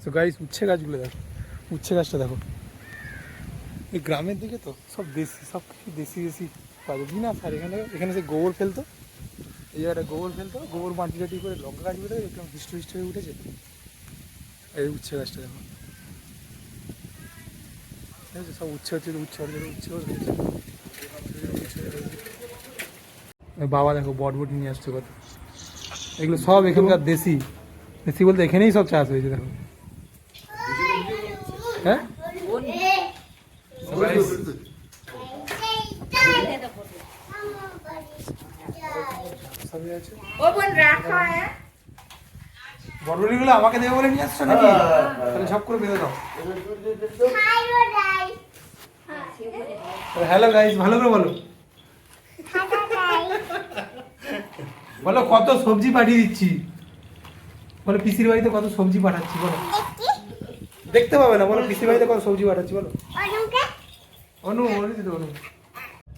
তো গাইস উচ্ছে গাছগুলো দেখো, উচ্ছে গাছটা দেখো। এই গ্রামের দিকে তো সব দেশি, সব কিছু দেশি দেশি পাবে কি না। আর এখানে যে গোবর ফেলতো, এই জায়গাটা গোবর ফেলতো, গোবর মাটি টাটি করে লঙ্কা গাছগুলো একদম হিস্ট্রি হিস্ট্রি হয়ে উঠেছে। এই উচ্ছে গাছটা দেখো, ঠিক আছে, সব উচ্ছে হচ্ছে, বাবা দেখো বটবটি নিয়ে আসছে কত। এগুলো সব এখানকার দেশি, দেশি বলতে এখানেই সব চাষ হয়েছে দেখো। হ্যাঁ বটবটিগুলো আমাকে দেবে বলে নিয়ে আসছো নাকি? তাহলে সব করে বেঁধে দাও। হ্যালো গাইস, ভালো করে বলো, বলো কত সবজি পাঠিয়ে দিচ্ছি, বলো পিসির বাড়িতে কত সবজি পাঠাচ্ছি, বলো। দেখতে পাবে না, বলো পিসির বাড়িতে কত সবজি পাঠাচ্ছি, বলো। অনু অনু।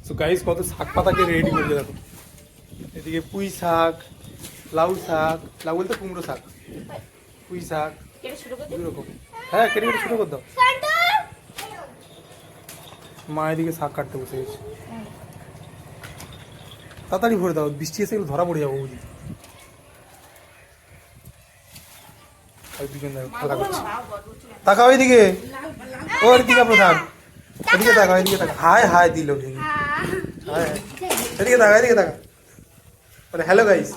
তো গাইস কত শাক পাতাকে রেডি করে দেখো। এদিকে পুঁই শাক, লাউ শাক, লাউ বলতে কুমড়ো শাক, পুঁই শাক, রকম। হ্যাঁ কেটে কেটে ছোটো করে দাও। মা এদিকে শাক কাটতে বসে গেছে, তাড়াতাড়ি ভরে দাও, বৃষ্টি এসে গেলে ধরা পড়ে যাবো বুঝি। খেলা করছে, তাকাও এইদিকে, ওর দিকে আপনার থাক, এদিকে তাকাও, এদিকে তাকা, হায় হায় দিল ভেঙে, হায় হায়, এদিকে তাকা, এদিকে তাকা, বলে হ্যালো গাইস,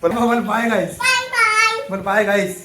বল বাই গাইস, বল বাই গাইস।